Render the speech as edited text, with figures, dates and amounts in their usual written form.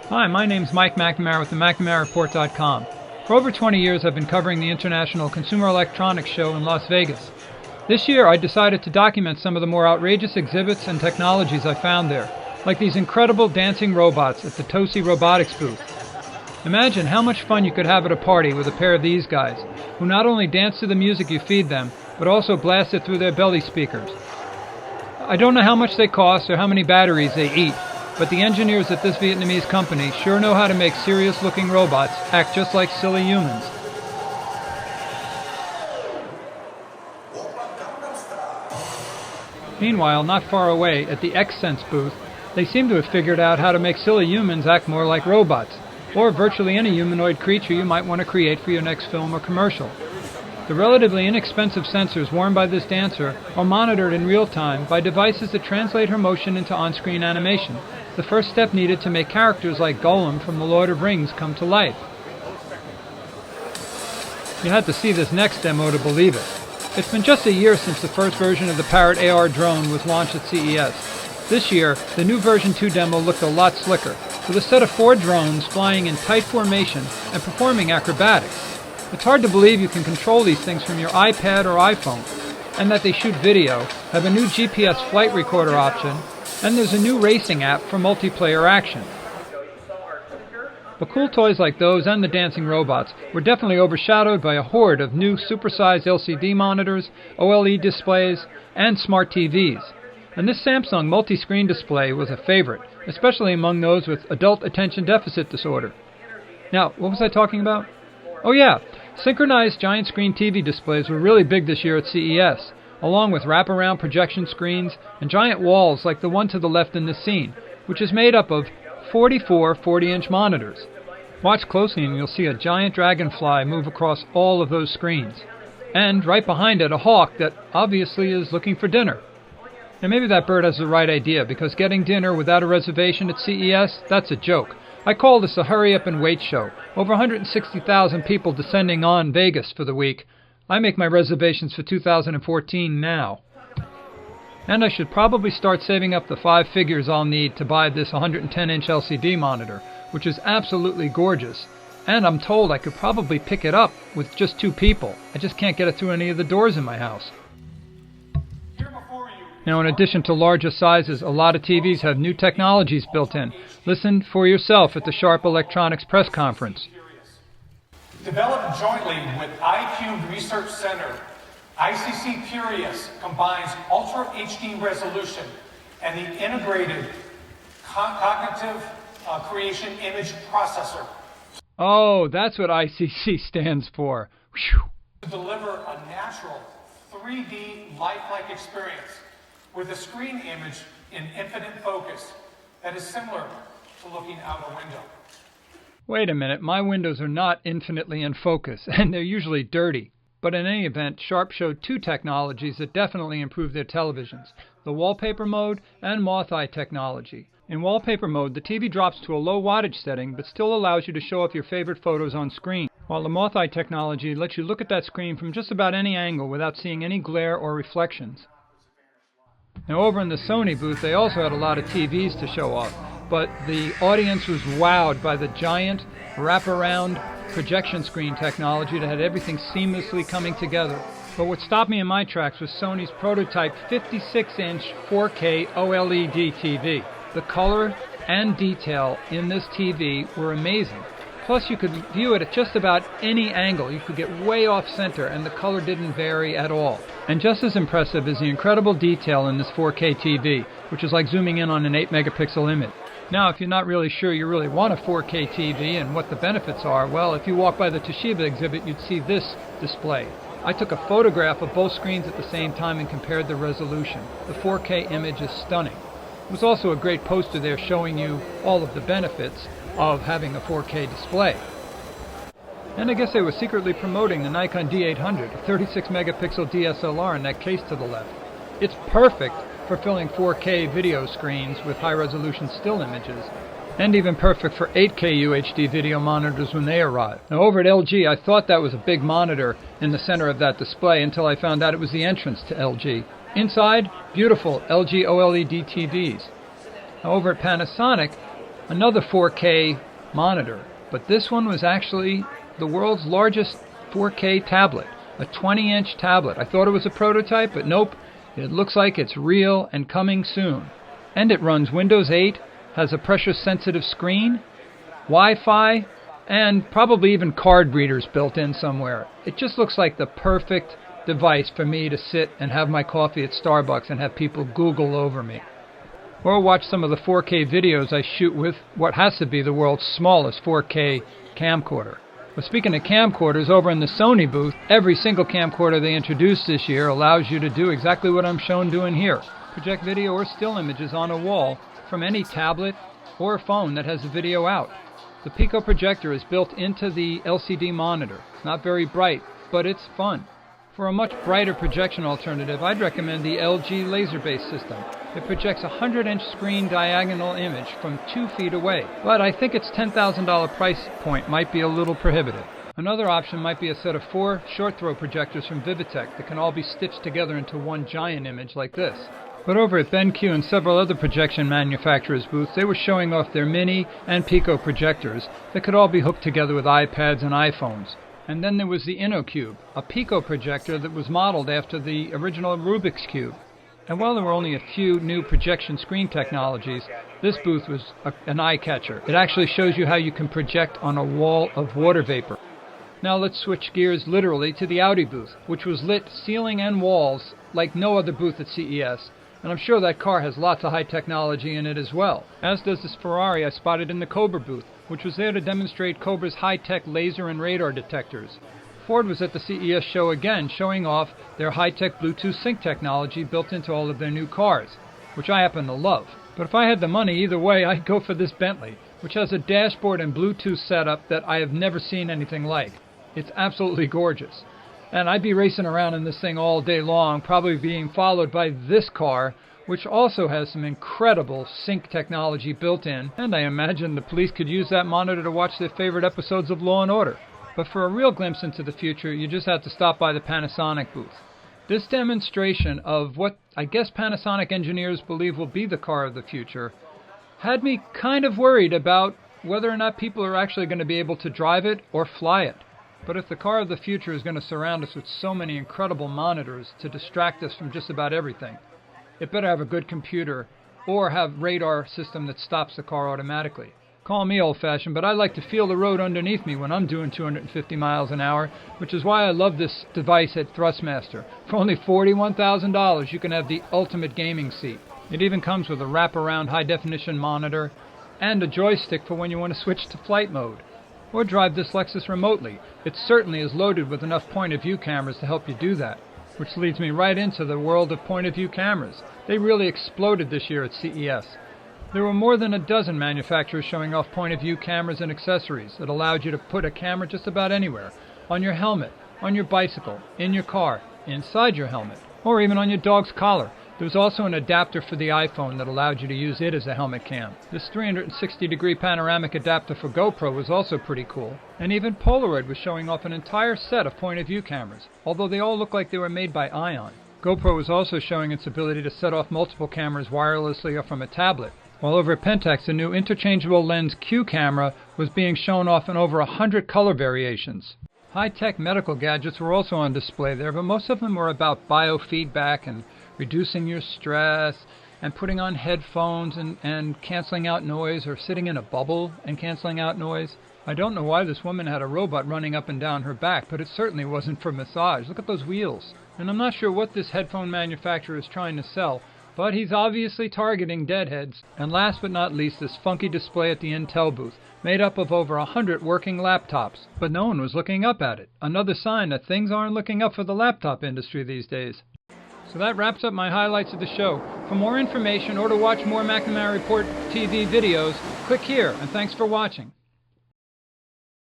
Hi, my name's Mike McNamara with the McNamaraReport.com. For over 20 years, I've been covering the International Consumer Electronics Show in Las Vegas. This year, I decided to document some of the more outrageous exhibits and technologies I found there, like these incredible dancing robots at the Tosi Robotics booth. Imagine how much fun you could have at a party with a pair of these guys, who not only dance to the music you feed them, but also blast it through their belly speakers. I don't know how much they cost or how many batteries they eat, but the engineers at this Vietnamese company sure know how to make serious-looking robots act just like silly humans. Meanwhile, not far away, at the X-Sense booth, they seem to have figured out how to make silly humans act more like robots, or virtually any humanoid creature you might want to create for your next film or commercial. The relatively inexpensive sensors worn by this dancer are monitored in real time by devices that translate her motion into on-screen animation, the first step needed to make characters like Gollum from The Lord of Rings come to life. You had to see this next demo to believe it. It's been just a year since the first version of the Parrot AR drone was launched at CES. This year, the new version 2 demo looked a lot slicker, with a set of 4 drones flying in tight formation and performing acrobatics. It's hard to believe you can control these things from your iPad or iPhone, and that they shoot video, have a new GPS flight recorder option, and there's a new racing app for multiplayer action. But cool toys like those and the dancing robots were definitely overshadowed by a horde of new supersized LCD monitors, OLED displays, and smart TVs. And this Samsung multi-screen display was a favorite, especially among those with adult attention deficit disorder. Now, what was I talking about? Oh yeah, synchronized giant screen TV displays were really big this year at CES, along with wraparound projection screens and giant walls like the one to the left in this scene, which is made up of 44 40-inch monitors. Watch closely and you'll see a giant dragonfly move across all of those screens. And right behind it, a hawk that obviously is looking for dinner. And maybe that bird has the right idea, because getting dinner without a reservation at CES, that's a joke. I call this a hurry-up-and-wait show. Over 160,000 people descending on Vegas for the week. I make my reservations for 2014 now. And I should probably start saving up the 5 figures I'll need to buy this 110-inch LCD monitor, which is absolutely gorgeous. And I'm told I could probably pick it up with just 2 people. I just can't get it through any of the doors in my house. Now, in addition to larger sizes, a lot of TVs have new technologies built in. Listen for yourself at the Sharp Electronics press conference. Developed jointly with iCube Research Center, ICC Curious combines Ultra HD resolution and the integrated cognitive creation image processor. Oh, that's what ICC stands for. Whew. To deliver a natural 3D lifelike experience with a screen image in infinite focus that is similar to looking out a window. Wait a minute, my windows are not infinitely in focus, and they're usually dirty. But in any event, Sharp showed 2 technologies that definitely improve their televisions, the wallpaper mode and moth-eye technology. In wallpaper mode, the TV drops to a low wattage setting, but still allows you to show off your favorite photos on screen, while the moth-eye technology lets you look at that screen from just about any angle without seeing any glare or reflections. Now over in the Sony booth, they also had a lot of TVs to show off, but the audience was wowed by the giant wraparound projection screen technology that had everything seamlessly coming together. But what stopped me in my tracks was Sony's prototype 56-inch 4K OLED TV. The color and detail in this TV were amazing. Plus, you could view it at just about any angle. You could get way off center, and the color didn't vary at all. And just as impressive is the incredible detail in this 4K TV, which is like zooming in on an 8-megapixel image. Now, if you're not really sure you really want a 4K TV and what the benefits are, well, if you walk by the Toshiba exhibit, you'd see this display. I took a photograph of both screens at the same time and compared the resolution. The 4K image is stunning. There was also a great poster there showing you all of the benefits of having a 4K display. And I guess they were secretly promoting the Nikon D800, a 36-megapixel DSLR in that case to the left. It's perfect for filling 4K video screens with high-resolution still images, and even perfect for 8K UHD video monitors when they arrive. Now over at LG, I thought that was a big monitor in the center of that display until I found out it was the entrance to LG. Inside, beautiful LG OLED TVs. Now over at Panasonic, another 4K monitor, but this one was actually the world's largest 4K tablet, a 20-inch tablet. I thought it was a prototype, but nope, it looks like it's real and coming soon. And it runs Windows 8, has a pressure-sensitive screen, Wi-Fi, and probably even card readers built in somewhere. It just looks like the perfect device for me to sit and have my coffee at Starbucks and have people Google over me. Or watch some of the 4K videos I shoot with what has to be the world's smallest 4K camcorder. But speaking of camcorders, over in the Sony booth, every single camcorder they introduced this year allows you to do exactly what I'm shown doing here. Project video or still images on a wall from any tablet or phone that has the video out. The Pico projector is built into the LCD monitor. It's not very bright, but it's fun. For a much brighter projection alternative, I'd recommend the LG laser-based system. It projects a 100-inch screen diagonal image from 2 feet away, but I think its $10,000 price point might be a little prohibitive. Another option might be a set of 4 short-throw projectors from Vivitech that can all be stitched together into one giant image like this. But over at BenQ and several other projection manufacturers' booths, they were showing off their Mini and Pico projectors that could all be hooked together with iPads and iPhones. And then there was the InnoCube, a Pico projector that was modeled after the original Rubik's Cube. And while there were only a few new projection screen technologies, this booth was an eye-catcher. It actually shows you how you can project on a wall of water vapor. Now let's switch gears literally to the Audi booth, which was lit ceiling and walls like no other booth at CES. And I'm sure that car has lots of high technology in it as well, as does this Ferrari I spotted in the Cobra booth, which was there to demonstrate Cobra's high-tech laser and radar detectors. Ford was at the CES show again, showing off their high-tech Bluetooth sync technology built into all of their new cars, which I happen to love. But if I had the money either way, I'd go for this Bentley, which has a dashboard and Bluetooth setup that I have never seen anything like. It's absolutely gorgeous. And I'd be racing around in this thing all day long, probably being followed by this car, which also has some incredible sync technology built in, and I imagine the police could use that monitor to watch their favorite episodes of Law & Order. But for a real glimpse into the future, you just have to stop by the Panasonic booth. This demonstration of what I guess Panasonic engineers believe will be the car of the future had me kind of worried about whether or not people are actually going to be able to drive it or fly it. But if the car of the future is going to surround us with so many incredible monitors to distract us from just about everything, it better have a good computer or have radar system that stops the car automatically. Call me old-fashioned, but I like to feel the road underneath me when I'm doing 250 miles an hour, which is why I love this device at Thrustmaster. For only $41,000, you can have the ultimate gaming seat. It even comes with a wraparound high-definition monitor and a joystick for when you want to switch to flight mode. Or drive this Lexus remotely. It certainly is loaded with enough point-of-view cameras to help you do that. Which leads me right into the world of point-of-view cameras. They really exploded this year at CES. There were more than a dozen manufacturers showing off point-of-view cameras and accessories that allowed you to put a camera just about anywhere. On your helmet, on your bicycle, in your car, inside your helmet, or even on your dog's collar. There was also an adapter for the iPhone that allowed you to use it as a helmet cam. This 360-degree panoramic adapter for GoPro was also pretty cool. And even Polaroid was showing off an entire set of point-of-view cameras, although they all look like they were made by Ion. GoPro was also showing its ability to set off multiple cameras wirelessly or from a tablet. While over at Pentax, the new interchangeable lens Q camera was being shown off in over 100 color variations. High-tech medical gadgets were also on display there, but most of them were about biofeedback and reducing your stress and putting on headphones and canceling out noise, or sitting in a bubble and canceling out noise. I don't know why this woman had a robot running up and down her back, but it certainly wasn't for massage. Look at those wheels. And I'm not sure what this headphone manufacturer is trying to sell, but he's obviously targeting deadheads. And last but not least, this funky display at the Intel booth, made up of over 100 working laptops. But no one was looking up at it. Another sign that things aren't looking up for the laptop industry these days. So that wraps up my highlights of the show. For more information or to watch more McNamara Report TV videos, click here, and thanks for watching.